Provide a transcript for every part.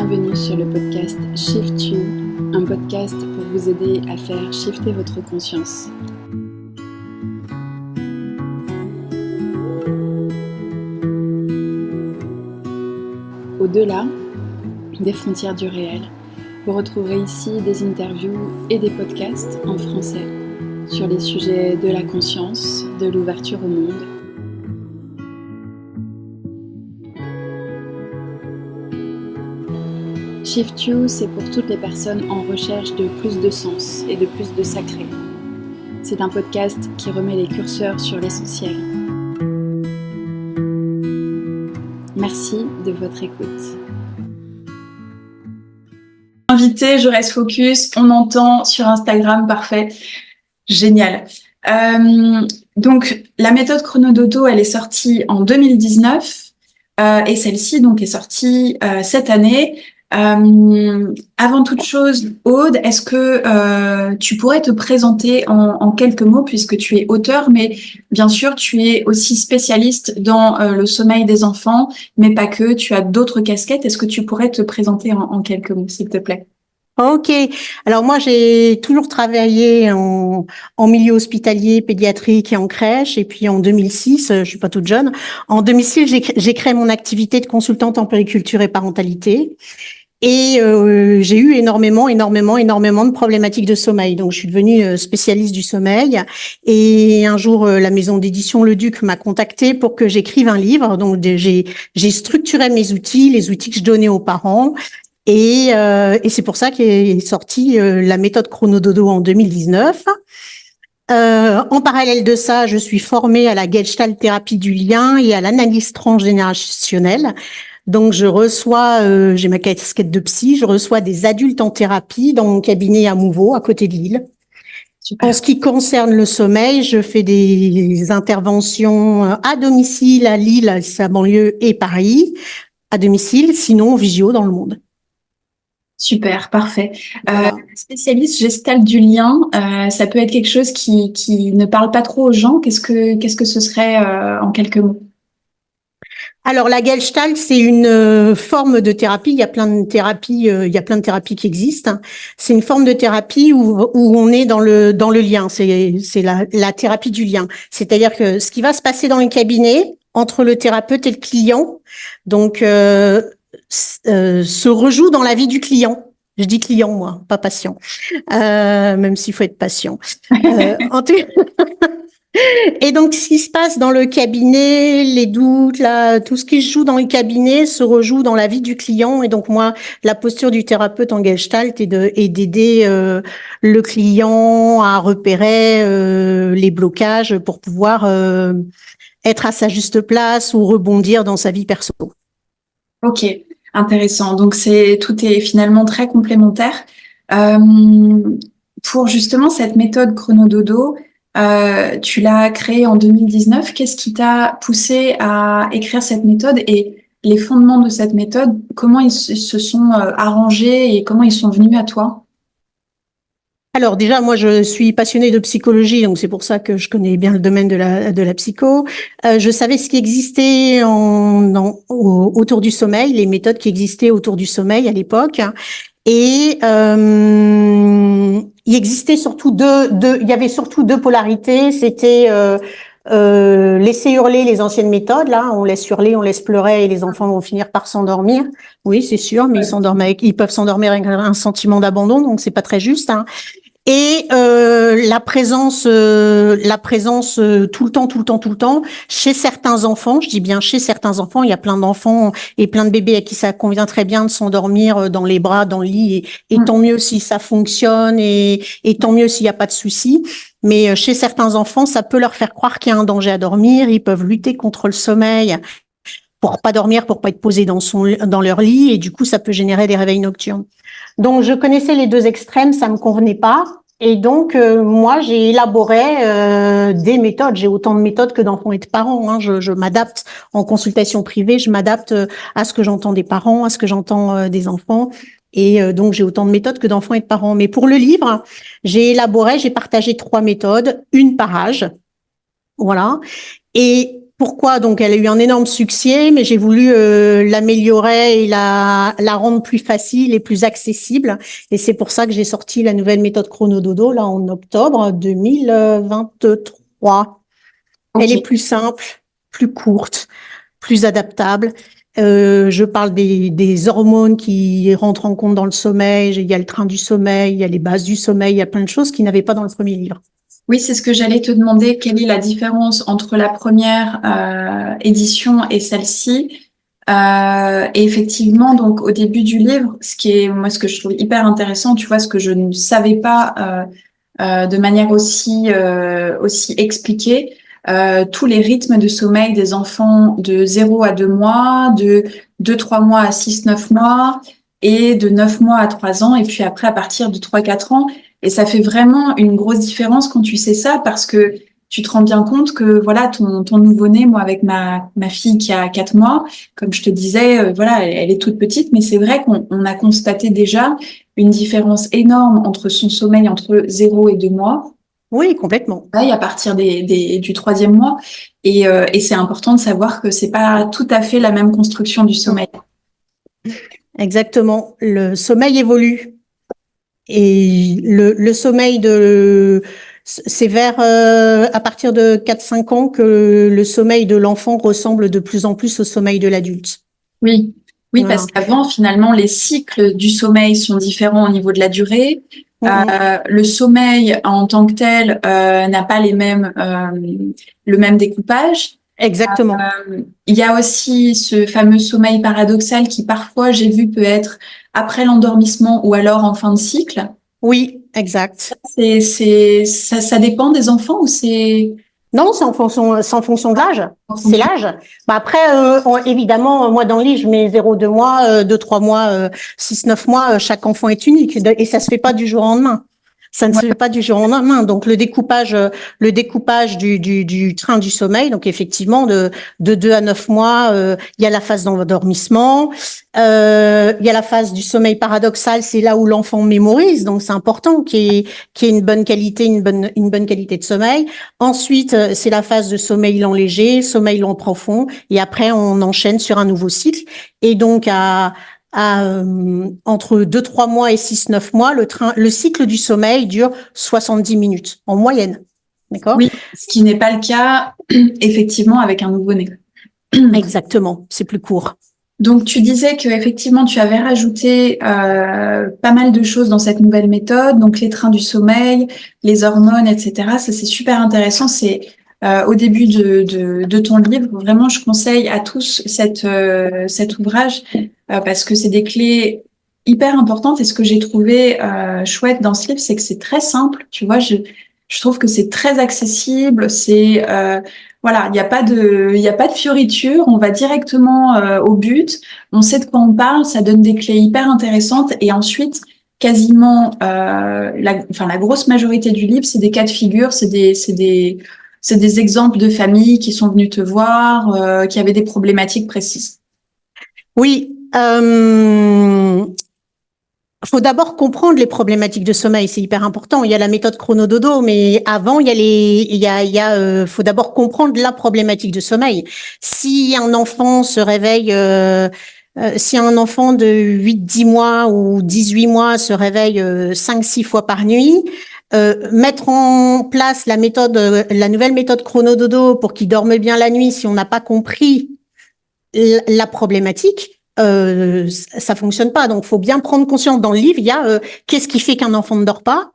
Bienvenue sur le podcast Shift You, un podcast pour vous aider à faire shifter votre conscience. Au-delà des frontières du réel, vous retrouverez ici des interviews et des podcasts en français sur les sujets de la conscience, de l'ouverture au monde. Shift You, c'est pour toutes les personnes en recherche de plus de sens et de plus de sacré. C'est un podcast qui remet les curseurs sur l'essentiel. Merci de votre écoute. Invité, je reste focus, on entend sur Instagram, parfait, génial. Donc la méthode Chronododo, elle est sortie en 2019 et celle-ci donc est sortie cette année. Avant toute chose, Aude, est-ce que tu pourrais te présenter en quelques mots, puisque tu es auteur, mais bien sûr tu es aussi spécialiste dans le sommeil des enfants, mais pas que, tu as d'autres casquettes. Est-ce que tu pourrais te présenter en quelques mots, s'il te plaît? Ok. Alors moi, j'ai toujours travaillé en milieu hospitalier, pédiatrique et en crèche. Et puis en 2006, je suis pas toute jeune, en 2006, j'ai créé mon activité de consultante en périculture et parentalité. Et j'ai eu énormément de problématiques de sommeil. Donc, je suis devenue spécialiste du sommeil. Et un jour, la maison d'édition Le Duc m'a contactée pour que j'écrive un livre. Donc, j'ai structuré mes outils, les outils que je donnais aux parents. Et c'est pour ça qu'est sortie la méthode Chronododo en 2019. En parallèle de ça, je suis formée à la Gestalt thérapie du lien et à l'analyse transgénérationnelle. Donc, je reçois, j'ai ma casquette de psy, je reçois des adultes en thérapie dans mon cabinet à Mouveau, à côté de Lille. Super. En ce qui concerne le sommeil, je fais des interventions à domicile à Lille, sa banlieue et Paris, à domicile, sinon visio dans le monde. Super, parfait. Voilà. Spécialiste gestalt du lien, ça peut être quelque chose qui ne parle pas trop aux gens. Qu'est-ce que ce serait en quelques mots? Alors la Gestalt, c'est une forme de thérapie. Il y a plein de thérapies qui existent. C'est une forme de thérapie où on est dans le lien. C'est la thérapie du lien. C'est-à-dire que ce qui va se passer dans le cabinet entre le thérapeute et le client, donc se rejoue dans la vie du client. Je dis client, moi, pas patient. Même s'il faut être patient. Et donc, ce qui se passe dans le cabinet, les doutes, tout ce qui se joue dans le cabinet se rejoue dans la vie du client. Et donc, moi, la posture du thérapeute en Gestalt est d'aider le client à repérer les blocages pour pouvoir être à sa juste place ou rebondir dans sa vie perso. Ok, intéressant. Donc, tout est finalement très complémentaire. Pour justement cette méthode Chronododo, tu l'as créée en 2019. Qu'est-ce qui t'a poussé à écrire cette méthode et les fondements de cette méthode, comment ils se sont arrangés et comment ils sont venus à toi? Alors déjà, moi, je suis passionnée de psychologie, donc c'est pour ça que je connais bien le domaine de la psycho. Je savais ce qui existait autour du sommeil, les méthodes qui existaient autour du sommeil à l'époque. Et il existait surtout il y avait surtout deux polarités. C'était laisser hurler les anciennes méthodes. Là, on laisse hurler, on laisse pleurer, et les enfants vont finir par s'endormir. Oui, c'est sûr, mais ils peuvent s'endormir avec un sentiment d'abandon, donc c'est pas très juste. Hein. Et la présence tout le temps chez certains enfants, je dis bien chez certains enfants, il y a plein d'enfants et plein de bébés à qui ça convient très bien de s'endormir dans les bras, dans le lit, et tant mieux si ça fonctionne et tant mieux s'il n'y a pas de souci. Mais chez certains enfants, ça peut leur faire croire qu'il y a un danger à dormir, ils peuvent lutter contre le sommeil pour pas dormir, pour pas être posés dans leur lit, et du coup ça peut générer des réveils nocturnes. Donc, je connaissais les deux extrêmes, ça me convenait pas. Et donc, moi, j'ai élaboré des méthodes. J'ai autant de méthodes que d'enfants et de parents. Hein. Je m'adapte en consultation privée, je m'adapte à ce que j'entends des parents, à ce que j'entends des enfants. Et donc, j'ai autant de méthodes que d'enfants et de parents. Mais pour le livre, j'ai partagé 3 méthodes, une par âge. Voilà. Et Pourquoi? Donc, elle a eu un énorme succès, mais j'ai voulu l'améliorer et la rendre plus facile et plus accessible. Et c'est pour ça que j'ai sorti la nouvelle méthode Chronododo là en octobre 2023. Ok. Elle est plus simple, plus courte, plus adaptable. Je parle des hormones qui rentrent en compte dans le sommeil. Il y a le train du sommeil, il y a les bases du sommeil, il y a plein de choses qu'il n'avait pas dans le premier livre. Oui, c'est ce que j'allais te demander. Quelle est la différence entre la première édition et celle-ci? Et effectivement, donc au début du livre, ce que je trouve hyper intéressant, tu vois, ce que je ne savais pas de manière aussi expliquée, tous les rythmes de sommeil des enfants de 0 à 2 mois, de 2-3 mois à 6-9 mois et de 9 mois à 3 ans, et puis après à partir de 3-4 ans. Et ça fait vraiment une grosse différence quand tu sais ça, parce que tu te rends bien compte que voilà, ton nouveau-né, moi avec ma fille qui a 4 mois, comme je te disais, voilà, elle est toute petite, mais c'est vrai qu'on a constaté déjà une différence énorme entre son sommeil entre 0 et 2 mois. Oui, complètement. À partir du 3e mois. Et c'est important de savoir que c'est pas tout à fait la même construction du sommeil. Exactement. Le sommeil évolue. Et le sommeil c'est vers à partir de 4-5 ans que le sommeil de l'enfant ressemble de plus en plus au sommeil de l'adulte. Oui, oui, Voilà. parce qu'avant, finalement, les cycles du sommeil sont différents au niveau de la durée. Le sommeil en tant que tel n'a pas le même découpage. Exactement. Il y a aussi ce fameux sommeil paradoxal qui parfois, j'ai vu, peut être après l'endormissement ou alors en fin de cycle. Oui, exact. Ça dépend des enfants ou c'est... Non, c'est en fonction de l'âge. C'est l'âge. Bah après, évidemment, moi dans le livre, je mets 0-2 mois, 2-3 mois, 6-9 mois. Chaque enfant est unique et ça se fait pas du jour au lendemain. Ça ne se fait pas du jour au lendemain. Donc le découpage du train du sommeil. Donc effectivement, de 2 à 9 mois, il y a la phase d'endormissement. Il y a la phase du sommeil paradoxal. C'est là où l'enfant mémorise. Donc c'est important qu'il y ait une bonne qualité, une bonne qualité de sommeil. Ensuite, c'est la phase de sommeil lent léger, sommeil lent profond. Et après, on enchaîne sur un nouveau cycle. Et donc entre 2-3 mois et 6-9 mois, le cycle du sommeil dure 70 minutes en moyenne. D'accord? Oui, ce qui n'est pas le cas effectivement avec un nouveau-né. Exactement, c'est plus court. Donc tu disais que effectivement tu avais rajouté pas mal de choses dans cette nouvelle méthode, donc les trains du sommeil, les hormones, etc. Ça c'est super intéressant. C'est au début de ton livre. Vraiment, je conseille à tous cet ouvrage parce que c'est des clés hyper importantes. Et ce que j'ai trouvé chouette dans ce livre, c'est que c'est très simple. Tu vois, je trouve que c'est très accessible. C'est voilà, il n'y a pas de fioriture. On va directement au but. On sait de quoi on parle. Ça donne des clés hyper intéressantes. Et ensuite, quasiment la grosse majorité du livre, c'est des cas de figure, c'est des exemples de familles qui sont venues te voir, qui avaient des problématiques précises. Oui, faut d'abord comprendre les problématiques de sommeil, c'est hyper important. Il y a la méthode Chronododo, mais avant, faut d'abord comprendre la problématique de sommeil. Si un enfant se réveille, si un enfant de 8-10 mois ou 18 mois se réveille 5-6 fois par nuit, mettre en place la nouvelle méthode Chronododo pour qu'il dorme bien la nuit, si on n'a pas compris la problématique, ça fonctionne pas. Donc, faut bien prendre conscience. Dans le livre, il y a qu'est-ce qui fait qu'un enfant ne dort pas.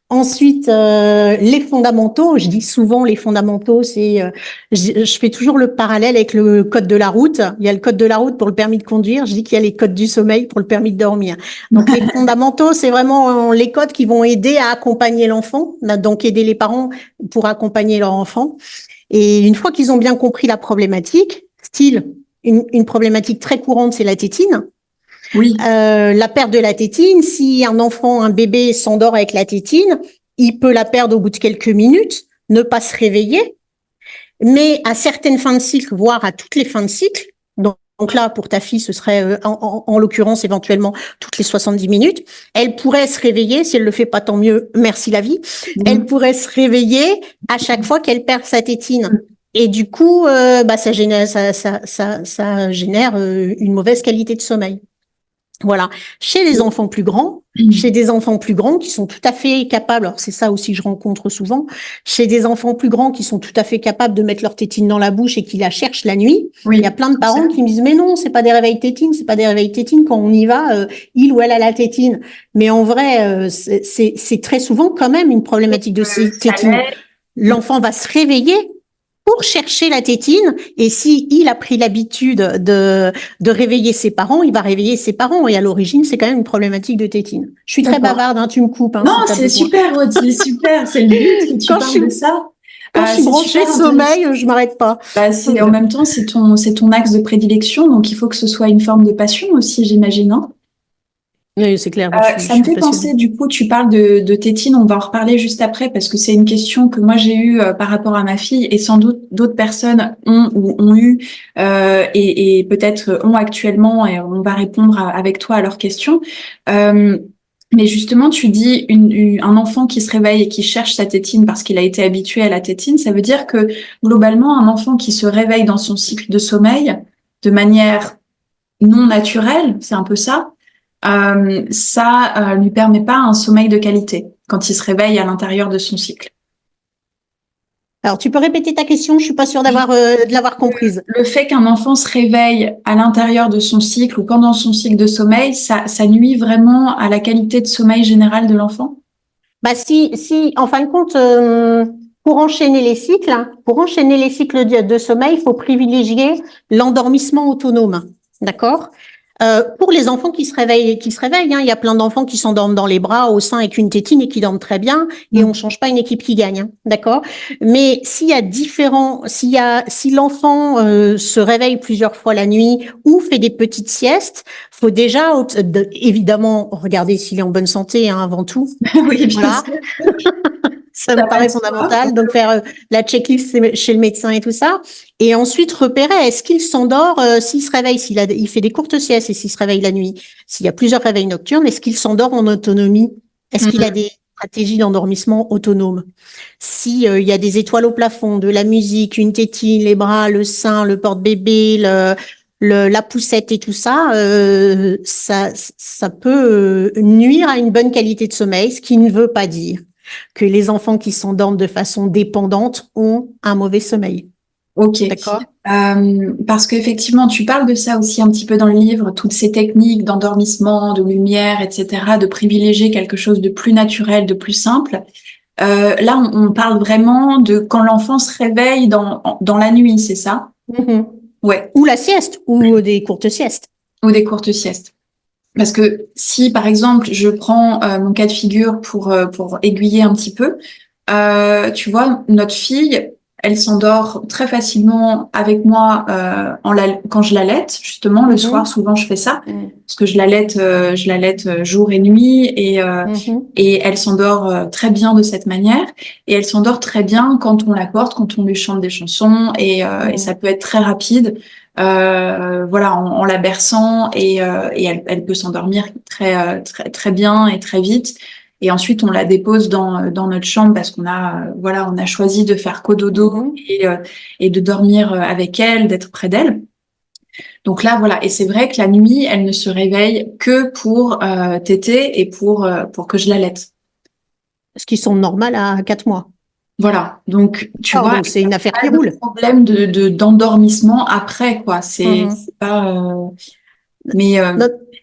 Ensuite, les fondamentaux. Je dis souvent les fondamentaux, je fais toujours le parallèle avec le code de la route. Il y a le code de la route pour le permis de conduire. Je dis qu'il y a les codes du sommeil pour le permis de dormir. Donc, les fondamentaux, c'est vraiment les codes qui vont aider à accompagner l'enfant. Donc, aider les parents pour accompagner leur enfant. Et une fois qu'ils ont bien compris la problématique, style, une problématique très courante, c'est la tétine. Oui. La perte de la tétine, si un bébé s'endort avec la tétine, il peut la perdre au bout de quelques minutes, ne pas se réveiller. Mais à certaines fins de cycle, voire à toutes les fins de cycle, donc là, pour ta fille, ce serait en l'occurrence éventuellement toutes les 70 minutes, elle pourrait se réveiller, si elle le fait pas tant mieux, merci la vie, elle pourrait se réveiller à chaque fois qu'elle perd sa tétine. Et du coup, ça génère, ça génère une mauvaise qualité de sommeil. Voilà. Chez les enfants plus grands, chez des enfants plus grands qui sont tout à fait capables, alors c'est ça aussi que je rencontre souvent, chez des enfants plus grands qui sont tout à fait capables de mettre leur tétine dans la bouche et qui la cherchent la nuit, Oui. il y a plein de parents qui me disent mais non, c'est pas des réveils tétines, c'est pas des réveils tétines, quand on y va, il ou elle a la tétine. Mais en vrai, c'est très souvent quand même une problématique de tétine. L'enfant va se réveiller pour chercher la tétine, et si il a pris l'habitude de réveiller ses parents, il va réveiller ses parents, et à l'origine, c'est quand même une problématique de tétine. Je suis très bavarde, hein, tu me coupes. Hein, non, si c'est super, Aude, c'est super, c'est le but que tu parles de ça. Quand je suis branchée sommeil, je m'arrête pas. En même temps, c'est ton axe de prédilection, donc il faut que ce soit une forme de passion aussi, j'imagine. Hein. Oui, c'est clair. Ça me fait penser, du coup, tu parles de tétine, on va en reparler juste après, parce que c'est une question que moi j'ai eue par rapport à ma fille, et sans doute d'autres personnes ont eu et peut-être ont actuellement, et on va répondre avec toi à leurs questions. Mais justement, tu dis un enfant qui se réveille et qui cherche sa tétine parce qu'il a été habitué à la tétine, ça veut dire que globalement, un enfant qui se réveille dans son cycle de sommeil de manière non naturelle, c'est un peu ça, ça lui permet pas un sommeil de qualité quand il se réveille à l'intérieur de son cycle. Alors, tu peux répéter ta question? Je suis pas sûre de l'avoir comprise. Le fait qu'un enfant se réveille à l'intérieur de son cycle ou pendant son cycle de sommeil, ça nuit vraiment à la qualité de sommeil générale de l'enfant? Si, en fin de compte, pour enchaîner les cycles de sommeil, il faut privilégier l'endormissement autonome. D'accord? Pour les enfants qui se réveillent, hein, il y a plein d'enfants qui s'endorment dans les bras, au sein avec une tétine et qui dorment très bien, et on change pas une équipe qui gagne, hein, d'accord? Mais si l'enfant se réveille plusieurs fois la nuit ou fait des petites siestes, faut déjà évidemment regarder s'il est en bonne santé, hein, avant tout. Oui, bien sûr. Ça me paraît fondamental. Donc, faire la checklist chez le médecin et tout ça. Et ensuite, repérer, est-ce qu'il s'endort, s'il se réveille, il fait des courtes siestes et s'il se réveille la nuit, s'il y a plusieurs réveils nocturnes, est-ce qu'il s'endort en autonomie? Est-ce qu'il a des stratégies d'endormissement autonome? Si il y a des étoiles au plafond, de la musique, une tétine, les bras, le sein, le porte-bébé, la poussette et tout ça, ça peut nuire à une bonne qualité de sommeil, ce qui ne veut pas dire que les enfants qui s'endorment de façon dépendante ont un mauvais sommeil. Ok. D'accord. Parce qu'effectivement, tu parles de ça aussi un petit peu dans le livre, toutes ces techniques d'endormissement, de lumière, etc., de privilégier quelque chose de plus naturel, de plus simple. Là, on parle vraiment de quand l'enfant se réveille dans la nuit, c'est ça? Ouais. Ou la sieste, ou des courtes siestes. Ou des courtes siestes. Parce que si, par exemple, je prends mon cas de figure pour aiguiller un petit peu, tu vois, notre fille, elle s'endort très facilement avec moi quand je l'allaite. Justement, le soir, souvent, je fais ça parce que je l'allaite jour et nuit et elle s'endort très bien de cette manière. Et elle s'endort très bien quand on la porte, quand on lui chante des chansons et ça peut être très rapide. Voilà, en la berçant et elle peut s'endormir très très très bien et très vite. Et ensuite on la dépose dans notre chambre parce qu'on a choisi de faire cododo et de dormir avec elle, d'être près d'elle. Donc là voilà, et c'est vrai que la nuit elle ne se réveille que pour téter et pour que je l'allaite. Ce qui semble normal à 4 mois. Voilà, donc tu vois, donc c'est une affaire qui roule. Problème d'endormissement après quoi, c'est pas. Mais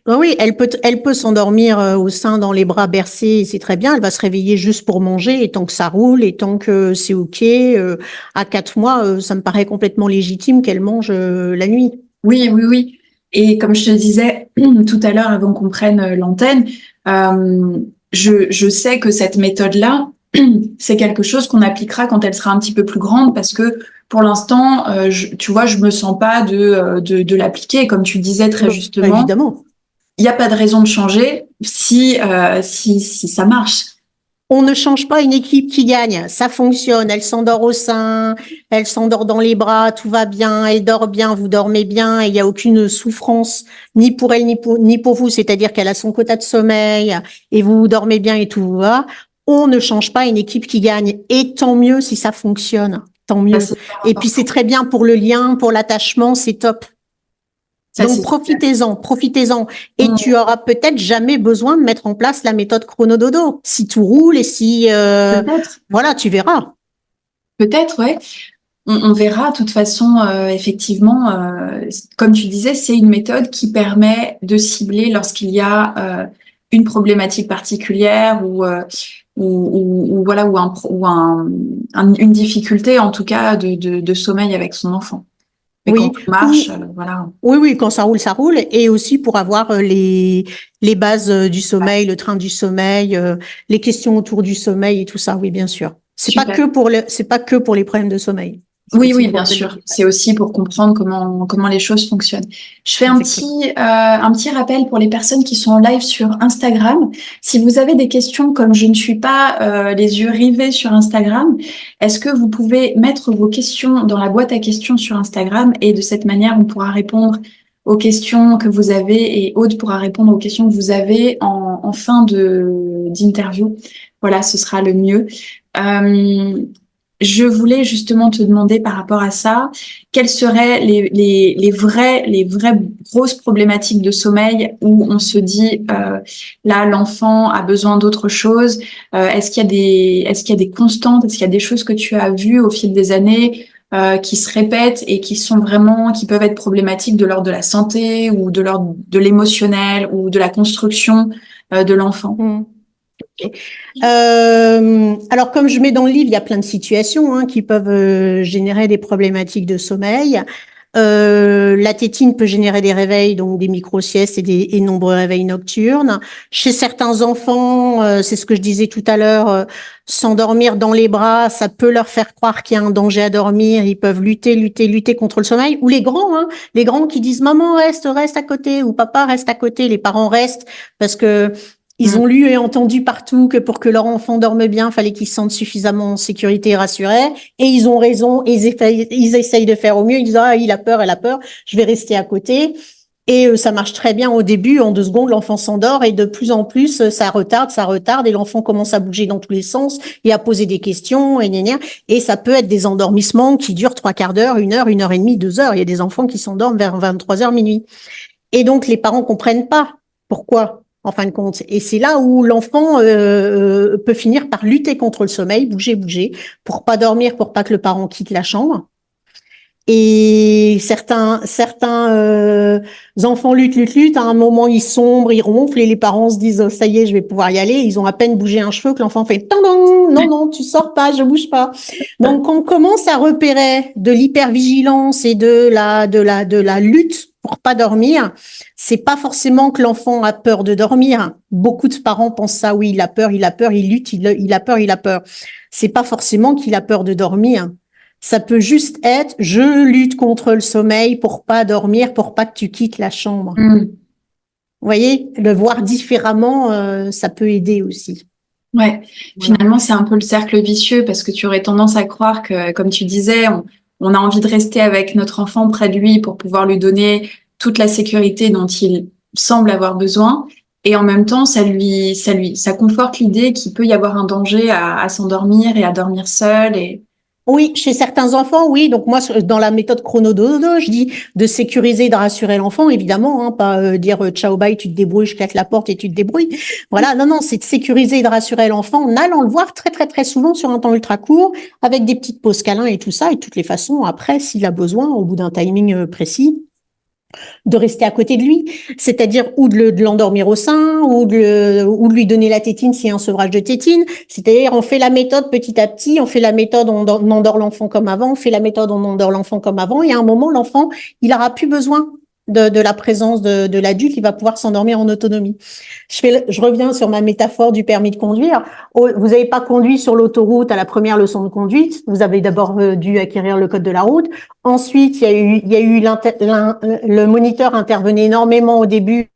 oui, elle peut s'endormir au sein, dans les bras, bercés, c'est très bien. Elle va se réveiller juste pour manger, et tant que ça roule, et tant que c'est ok. À 4 mois, ça me paraît complètement légitime qu'elle mange la nuit. Oui. Et comme je te disais tout à l'heure, avant qu'on prenne l'antenne, je sais que cette méthode-là, c'est quelque chose qu'on appliquera quand elle sera un petit peu plus grande, parce que pour l'instant, tu vois, je me sens pas de l'appliquer. Comme tu disais très justement, évidemment, il n'y a pas de raison de changer si ça marche. On ne change pas une équipe qui gagne, ça fonctionne. Elle s'endort au sein, elle s'endort dans les bras, tout va bien, elle dort bien, vous dormez bien, et il n'y a aucune souffrance ni pour elle ni pour vous. C'est-à-dire qu'elle a son quota de sommeil et vous dormez bien et tout va. On ne change pas une équipe qui gagne, et tant mieux si ça fonctionne. tant mieux. c'est Et puis c'est très bien pour le lien, pour l'attachement, c'est top. ça, Donc c'est profitez-en. Et Mm. tu auras peut-être jamais besoin de mettre en place la méthode chronododo. Si tout roule et si Peut-être, voilà, tu verras. peut-être, ouais. On verra. De toute façon, effectivement, comme tu disais, c'est une méthode qui permet de cibler lorsqu'il y a une problématique particulière ou voilà une difficulté en tout cas de sommeil avec son enfant. Mais quand Oui. tout marche, Ou voilà. oui, quand ça roule, ça roule. Et aussi pour avoir les bases du sommeil, le train du sommeil, les questions autour du sommeil et tout ça. Oui, bien sûr. Super. C'est pas que pour les problèmes de sommeil. C'est Oui, aussi oui, pour bien sûr. C'est aussi pour comprendre comment les choses fonctionnent. Je fais exactement. un petit rappel pour les personnes qui sont en live sur Instagram. Si vous avez des questions, comme je ne suis pas les yeux rivés sur Instagram, est-ce que vous pouvez mettre vos questions dans la boîte à questions sur Instagram et de cette manière, on pourra répondre aux questions que vous avez et Aude pourra répondre aux questions que vous avez en fin d'interview. Voilà, ce sera le mieux. Euh, je voulais justement te demander par rapport à ça, quelles seraient les vraies grosses problématiques de sommeil où on se dit là l'enfant a besoin d'autre chose. Est-ce qu'il y a des constantes, est-ce qu'il y a des choses que tu as vues au fil des années qui se répètent et qui peuvent être problématiques de l'ordre de la santé ou de l'ordre de l'émotionnel ou de la construction de l'enfant. Mm. Alors, comme je mets dans le livre, il y a plein de situations qui peuvent générer des problématiques de sommeil. La tétine peut générer des réveils, donc des micro-siestes et nombreux réveils nocturnes. Chez certains enfants, c'est ce que je disais tout à l'heure, s'endormir dans les bras, ça peut leur faire croire qu'il y a un danger à dormir. Ils peuvent lutter contre le sommeil. Ou les grands qui disent maman reste à côté ou papa reste à côté. Les parents restent parce que ils ont lu et entendu partout que pour que leur enfant dorme bien, fallait qu'ils se sentent suffisamment en sécurité et rassurés. Et ils ont raison. Et ils essayent de faire au mieux. Ils disent ah il a peur, elle a peur. Je vais rester à côté. Et ça marche très bien au début. En 2 secondes, l'enfant s'endort et de plus en plus, ça retarde et l'enfant commence à bouger dans tous les sens et à poser des questions et gna gna. Et ça peut être des endormissements qui durent 3/4 d'heure, 1 heure et demie, 2 heures. Il y a des enfants qui s'endorment vers 23 heures minuit. Et donc les parents comprennent pas pourquoi. En fin de compte. Et c'est là où l'enfant peut finir par lutter contre le sommeil, bouger, pour pas dormir, pour pas que le parent quitte la chambre. Et certains enfants luttent. À un moment, ils sombrent, ils ronflent et les parents se disent ça y est, je vais pouvoir y aller. Ils ont à peine bougé un cheveu que l'enfant fait tandang, non, tu sors pas, je bouge pas. Donc, on commence à repérer de l'hypervigilance et de la lutte pour pas dormir. C'est pas forcément que l'enfant a peur de dormir. Beaucoup de parents pensent ça. Oui, il a peur, il lutte, il a peur. C'est pas forcément qu'il a peur de dormir. Ça peut juste être, je lutte contre le sommeil pour pas dormir, pour pas que tu quittes la chambre. Vous voyez, le voir différemment, ça peut aider aussi. Ouais, Voilà. finalement, c'est un peu le cercle vicieux parce que tu aurais tendance à croire que, comme tu disais, on a envie de rester avec notre enfant près de lui pour pouvoir lui donner toute la sécurité dont il semble avoir besoin. Et en même temps, ça conforte l'idée qu'il peut y avoir un danger à s'endormir et à dormir seul. Et Oui, chez certains enfants, oui. Donc moi, dans la méthode chronododo, je dis de sécuriser, de rassurer l'enfant, évidemment, pas dire ciao bye, tu te débrouilles, je claque la porte et tu te débrouilles. Voilà, non, c'est de sécuriser et de rassurer l'enfant en allant le voir très très très souvent sur un temps ultra court, avec des petites pauses câlins et tout ça. Et de toutes les façons, après, s'il a besoin, au bout d'un timing précis, de rester à côté de lui, c'est-à-dire ou de l'endormir au sein, ou de lui donner la tétine s'il y a un sevrage de tétine. C'est-à-dire, on fait la méthode petit à petit, on fait la méthode, on endort l'enfant comme avant, on fait la méthode, on endort l'enfant comme avant, et à un moment, l'enfant, il aura plus besoin de la présence de l'adulte, il va pouvoir s'endormir en autonomie. Je reviens sur ma métaphore du permis de conduire. Vous n'avez pas conduit sur l'autoroute à la première leçon de conduite. Vous avez d'abord dû acquérir le code de la route. Ensuite, il y a eu le moniteur intervenait énormément au début.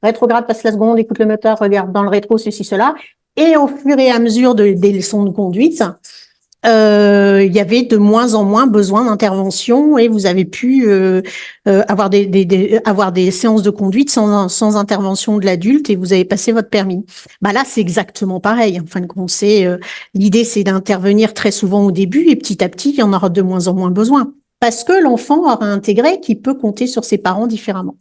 Rétrograde, passe la seconde, écoute le moteur, regarde dans le rétro, ceci, cela. Et au fur et à mesure des leçons de conduite, il y avait de moins en moins besoin d'intervention et vous avez pu avoir avoir des séances de conduite sans intervention de l'adulte et vous avez passé votre permis. Bah là, c'est exactement pareil. En fin de compte, l'idée, c'est d'intervenir très souvent au début et petit à petit, il y en aura de moins en moins besoin parce que l'enfant aura intégré qu'il peut compter sur ses parents différemment.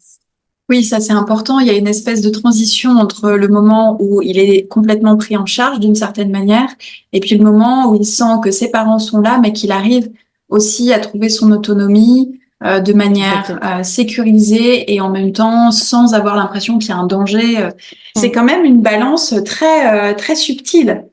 Oui, ça c'est important. Il y a une espèce de transition entre le moment où il est complètement pris en charge d'une certaine manière et puis le moment où il sent que ses parents sont là, mais qu'il arrive aussi à trouver son autonomie de manière sécurisée et en même temps sans avoir l'impression qu'il y a un danger. C'est quand même une balance très subtile.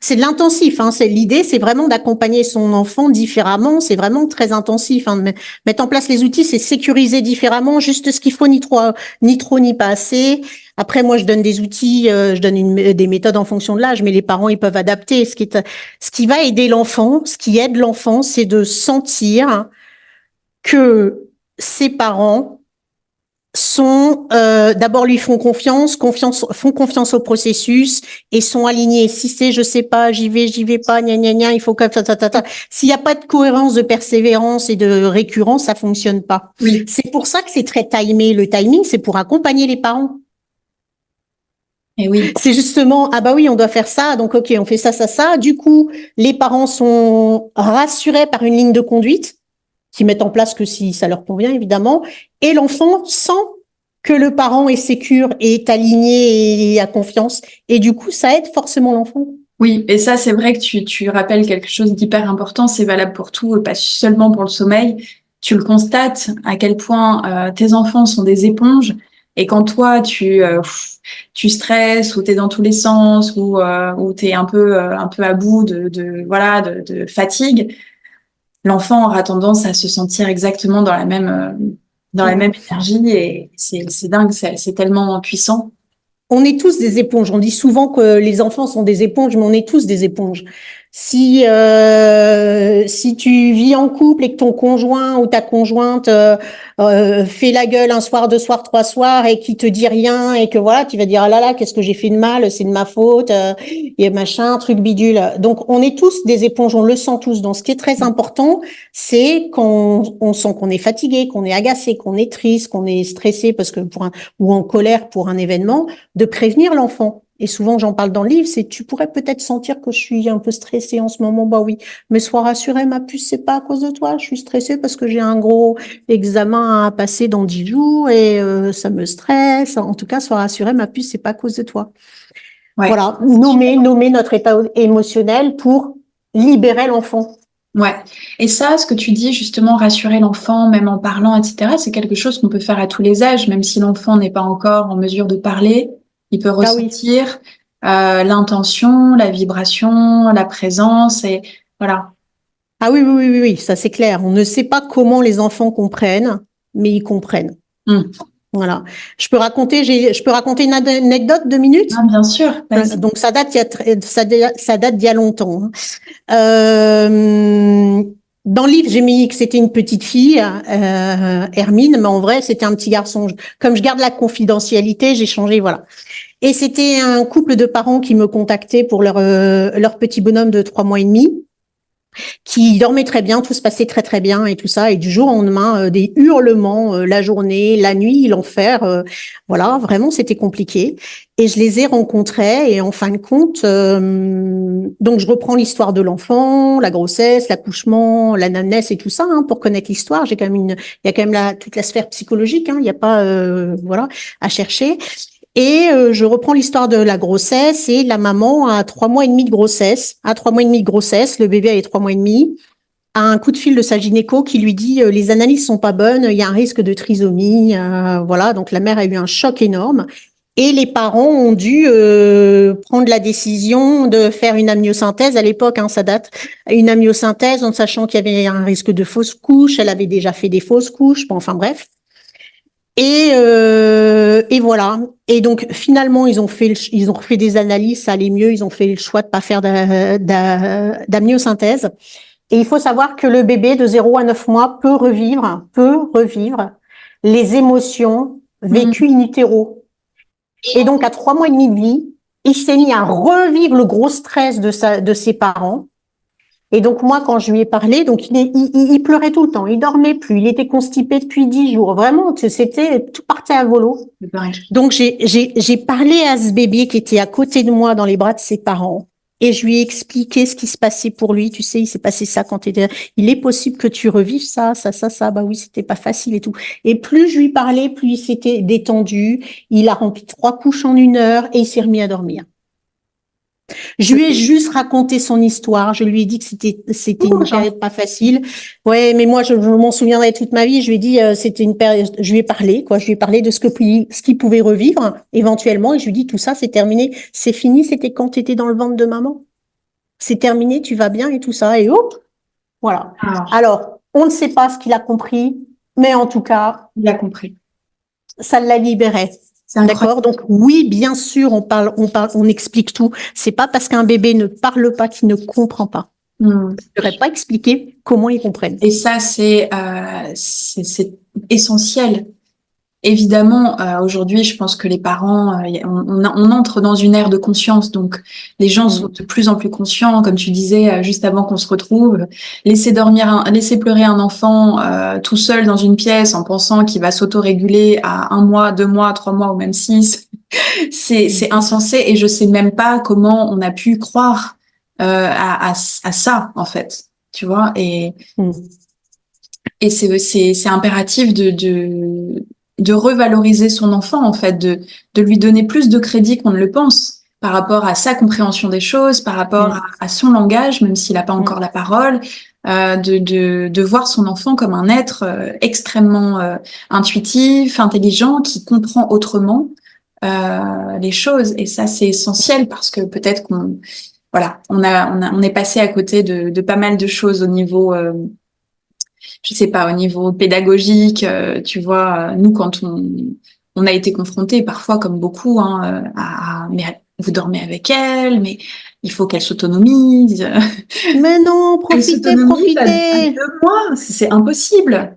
C'est de l'intensif, hein. L'idée, c'est vraiment d'accompagner son enfant différemment. C'est vraiment très intensif, hein, de mettre en place les outils, c'est sécuriser différemment, juste ce qu'il faut, ni trop ni pas assez. Après, moi, je donne des outils, je donne des méthodes en fonction de l'âge, mais les parents, ils peuvent adapter. Ce qui va aider l'enfant, ce qui aide l'enfant, c'est de sentir que ses parents d'abord lui font font confiance au processus et sont alignés. Si c'est je sais pas, j'y vais pas, gna gna gna, il faut que S'il n'y a pas de cohérence, de persévérance et de récurrence, ça fonctionne pas. Oui. C'est pour ça que c'est très timé. Le timing, c'est pour accompagner les parents. Et oui. C'est justement, ah bah oui, on doit faire ça, donc ok, on fait ça. Du coup, les parents sont rassurés par une ligne de conduite qui mettent en place que si ça leur convient, évidemment. Et l'enfant sent que le parent est sécure, est aligné et a confiance. Et du coup, ça aide forcément l'enfant. Oui, et ça, c'est vrai que tu rappelles quelque chose d'hyper important. C'est valable pour tout, pas seulement pour le sommeil. Tu le constates à quel point tes enfants sont des éponges. Et quand toi, tu stresses ou t'es dans tous les sens ou t'es un peu à bout de fatigue, l'enfant aura tendance à se sentir exactement dans la même énergie et c'est dingue, c'est tellement puissant. On est tous des éponges. On dit souvent que les enfants sont des éponges, mais on est tous des éponges. Si tu vis en couple et que ton conjoint ou ta conjointe fait la gueule un soir, deux soirs, trois soirs et qui te dit rien et que voilà, tu vas dire ah là là, qu'est-ce que j'ai fait de mal, c'est de ma faute, et machin, truc bidule. Donc on est tous des éponges, on le sent tous. Donc ce qui est très important, c'est qu'on sent qu'on est fatigué, qu'on est agacé, qu'on est triste, qu'on est stressé parce que ou en colère pour un événement, de prévenir l'enfant. Et souvent, j'en parle dans le livre, c'est tu pourrais peut-être sentir que je suis un peu stressée en ce moment. Bah oui, mais sois rassurée, ma puce, c'est pas à cause de toi. Je suis stressée parce que j'ai un gros examen à passer dans 10 jours et ça me stresse. En tout cas, sois rassurée, ma puce, c'est pas à cause de toi. Ouais. Voilà, nommer notre état émotionnel pour libérer l'enfant. Ouais. Et ça, ce que tu dis, justement, rassurer l'enfant, même en parlant, etc., c'est quelque chose qu'on peut faire à tous les âges, même si l'enfant n'est pas encore en mesure de parler. Il peut ressentir l'intention, la vibration, la présence, et voilà. Ah oui, ça c'est clair. On ne sait pas comment les enfants comprennent, mais ils comprennent. Voilà. Je peux raconter une anecdote, 2 minutes? Ah, bien sûr. Vas-y. Donc ça date d'il y a longtemps. Dans le livre, j'ai mis que c'était une petite fille, Hermine, mais en vrai, c'était un petit garçon. Comme je garde la confidentialité, j'ai changé, voilà. Et c'était un couple de parents qui me contactaient pour leur petit bonhomme de 3 mois et demi, qui dormait très bien, tout se passait très très bien et tout ça. Et du jour au lendemain, des hurlements la journée, la nuit, l'enfer. Voilà, vraiment, c'était compliqué. Et je les ai rencontrés et en fin de compte, donc je reprends l'histoire de l'enfant, la grossesse, l'accouchement, l'anamnèse et tout ça, hein, pour connaître l'histoire. Il y a quand même toute la sphère psychologique, hein, il n'y a pas, voilà, à chercher. Et je reprends l'histoire de la grossesse et la maman a 3 mois et demi de grossesse. À 3 mois et demi de grossesse, le bébé a 3 mois et demi, a un coup de fil de sa gynéco qui lui dit les analyses sont pas bonnes, il y a un risque de trisomie. Voilà, donc la mère a eu un choc énorme. Et les parents ont dû prendre la décision de faire une amniosynthèse. À l'époque, hein, ça date, une amniosynthèse en sachant qu'il y avait un risque de fausse couche. Elle avait déjà fait des fausses couches. Bon, enfin bref. Et voilà. Et donc finalement, ils ont refait des analyses, ça allait mieux. Ils ont fait le choix de pas faire d'amniosynthèse. Et il faut savoir que le bébé de 0 à 9 mois peut revivre les émotions vécues in utero. Et donc à 3 mois et demi de vie, il s'est mis à revivre le gros stress de ses parents. Et donc moi, quand je lui ai parlé, donc il pleurait tout le temps, il dormait plus, il était constipé depuis 10 jours. Vraiment, c'était tout partait à volo. Donc j'ai parlé à ce bébé qui était à côté de moi dans les bras de ses parents. Et je lui ai expliqué ce qui se passait pour lui. Tu sais, il s'est passé ça quand t'étais. Il est possible que tu revives ça. Bah oui, c'était pas facile et tout. Et plus je lui parlais, plus il s'était détendu. Il a rempli 3 couches en 1 heure et il s'est remis à dormir. Je lui ai juste raconté son histoire. Je lui ai dit que c'était une période pas facile. Ouais, mais moi je m'en souviendrai toute ma vie. Je lui ai dit c'était une période. Je lui ai parlé quoi. Je lui ai parlé de ce qu'il pouvait revivre éventuellement. Et je lui ai dit tout ça c'est terminé, c'est fini. C'était quand tu étais dans le ventre de maman. C'est terminé, tu vas bien et tout ça. Et hop, voilà. Alors on ne sait pas ce qu'il a compris, mais en tout cas, il a compris. Ça l'a libéré. D'accord. Donc oui, bien sûr, on explique tout. C'est pas parce qu'un bébé ne parle pas qu'il ne comprend pas. Je ne pourrais pas expliquer comment ils comprennent. Et ça, c'est essentiel. Évidemment, aujourd'hui, je pense que les parents, on entre dans une ère de conscience, donc les gens sont de plus en plus conscients, comme tu disais juste avant qu'on se retrouve. Laisser pleurer un enfant tout seul dans une pièce en pensant qu'il va s'autoréguler à 1 mois, 2 mois, 3 mois ou même 6, c'est insensé. Et je sais même pas comment on a pu croire à ça en fait, tu vois. Et c'est impératif de revaloriser son enfant, en fait, de lui donner plus de crédit qu'on ne le pense par rapport à sa compréhension des choses, par rapport à son langage, même s'il n'a pas encore la parole, de voir son enfant comme un être extrêmement intuitif, intelligent, qui comprend autrement les choses. Et ça, c'est essentiel parce que peut-être on est passé à côté de pas mal de choses au niveau je sais pas, au niveau pédagogique, tu vois, nous, quand on a été confrontés, parfois, comme beaucoup, mais vous dormez avec elle, mais il faut qu'elle s'autonomise. Mais non, profitez. À 2 mois, c'est impossible.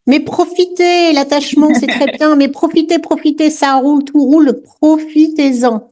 Mais profitez, l'attachement, c'est très bien, mais profitez, ça roule, tout roule, profitez-en.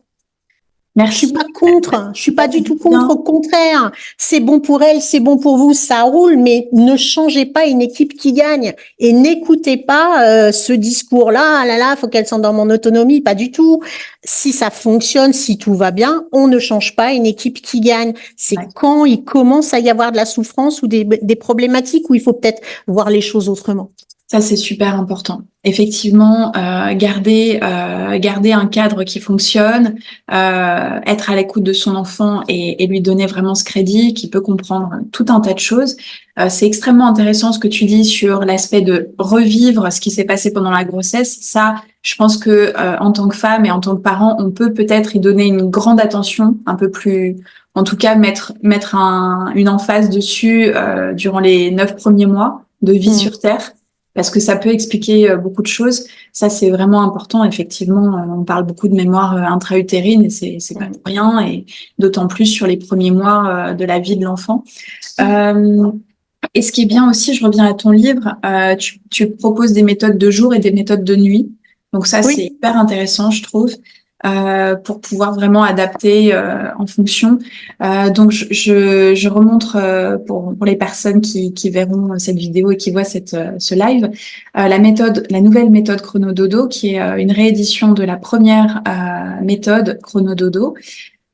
Merci. Je suis pas contre, je suis pas du tout contre, au contraire. C'est bon pour elle, c'est bon pour vous, ça roule, mais ne changez pas une équipe qui gagne et n'écoutez pas ce discours-là, ah là là, faut qu'elle s'endorme en autonomie, pas du tout. Si ça fonctionne, si tout va bien, on ne change pas une équipe qui gagne. C'est quand il commence à y avoir de la souffrance ou des problématiques où il faut peut-être voir les choses autrement. Ça, c'est super important. Effectivement, garder un cadre qui fonctionne, être à l'écoute de son enfant et lui donner vraiment ce crédit, qui peut comprendre tout un tas de choses. C'est extrêmement intéressant ce que tu dis sur l'aspect de revivre ce qui s'est passé pendant la grossesse. Ça, je pense que en tant que femme et en tant que parent, on peut peut-être y donner une grande attention, un peu plus, en tout cas mettre une emphase dessus durant les 9 premiers mois de vie sur Terre. Parce que ça peut expliquer beaucoup de choses. Ça, c'est vraiment important. Effectivement, on parle beaucoup de mémoire intra-utérine et c'est pas pour rien, et d'autant plus sur les premiers mois de la vie de l'enfant. Et ce qui est bien aussi, je reviens à ton livre, tu proposes des méthodes de jour et des méthodes de nuit. Donc ça, c'est hyper intéressant, je trouve. Pour pouvoir vraiment adapter en fonction. Donc je remontre pour les personnes qui verront cette vidéo et qui voient ce live la nouvelle méthode Chronododo, qui est une réédition de la première méthode Chronododo.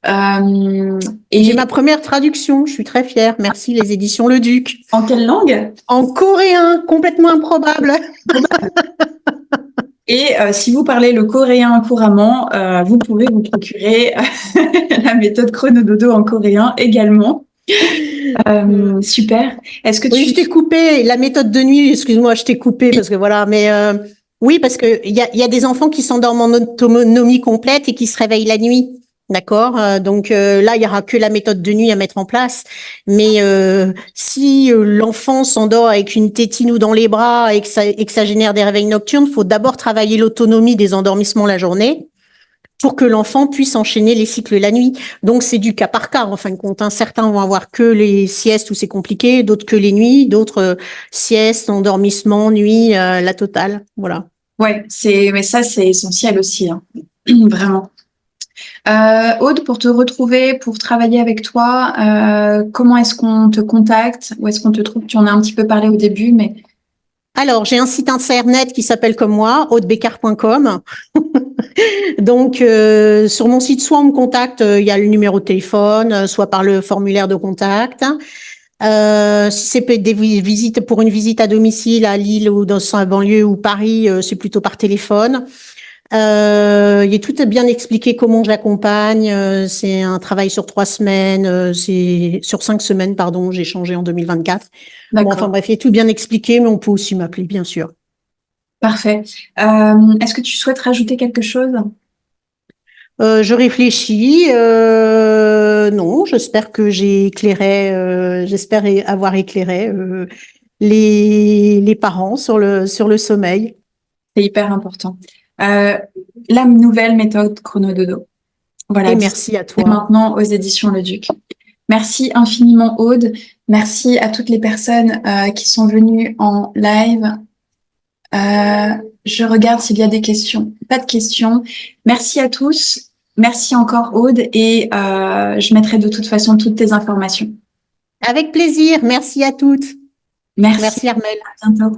Et j'ai ma première traduction, je suis très fière. Merci les éditions Le Duc. En quelle langue? En coréen, complètement improbable. Et si vous parlez le coréen couramment, vous pouvez vous procurer la méthode Chronododo en coréen également. Super. Est-ce que je t'ai coupé la méthode de nuit? Excuse-moi, je t'ai coupé parce que voilà, mais oui, parce que il y a des enfants qui s'endorment en autonomie complète et qui se réveillent la nuit. D'accord. Donc là, il y aura que la méthode de nuit à mettre en place. Mais si l'enfant s'endort avec une tétine ou dans les bras et que ça génère des réveils nocturnes, faut d'abord travailler l'autonomie des endormissements la journée pour que l'enfant puisse enchaîner les cycles la nuit. Donc c'est du cas par cas en fin de compte. Certains vont avoir que les siestes où c'est compliqué, d'autres que les nuits, d'autres siestes, endormissement, nuit, la totale. Voilà. Ouais, mais ça c'est essentiel aussi, hein. Vraiment. Aude, pour te retrouver, pour travailler avec toi, comment est-ce qu'on te contacte? Où est-ce qu'on te trouve? Tu en as un petit peu parlé au début, mais Alors, j'ai un site internet qui s'appelle comme moi, audebeccar.com. Donc, sur mon site, soit on me contacte, il y a le numéro de téléphone, soit par le formulaire de contact. Si c'est des visites pour une visite à domicile à Lille ou dans sa banlieue ou Paris, c'est plutôt par téléphone. Il est tout bien expliqué comment j'accompagne. C'est un travail sur 3 semaines, c'est sur 5 semaines, pardon. J'ai changé en 2024. Bon, enfin d'accord, bref, il est tout bien expliqué, mais on peut aussi m'appeler, bien sûr. parfait. Est-ce que tu souhaites rajouter quelque chose? Je réfléchis. Non, j'espère que j'ai éclairé, j'espère avoir éclairé les parents sur le sommeil. C'est hyper important. Euh, la nouvelle méthode chronododo. Voilà, Et merci à disponible toi. maintenant aux éditions Le Duc. Merci infiniment, Aude. Merci à toutes les personnes qui sont venues en live. Je regarde s'il y a des questions. Pas de questions. Merci à tous. Merci encore, Aude. Et je mettrai de toute façon toutes tes informations. Avec plaisir. Merci à toutes. Merci. Merci Armel. À bientôt.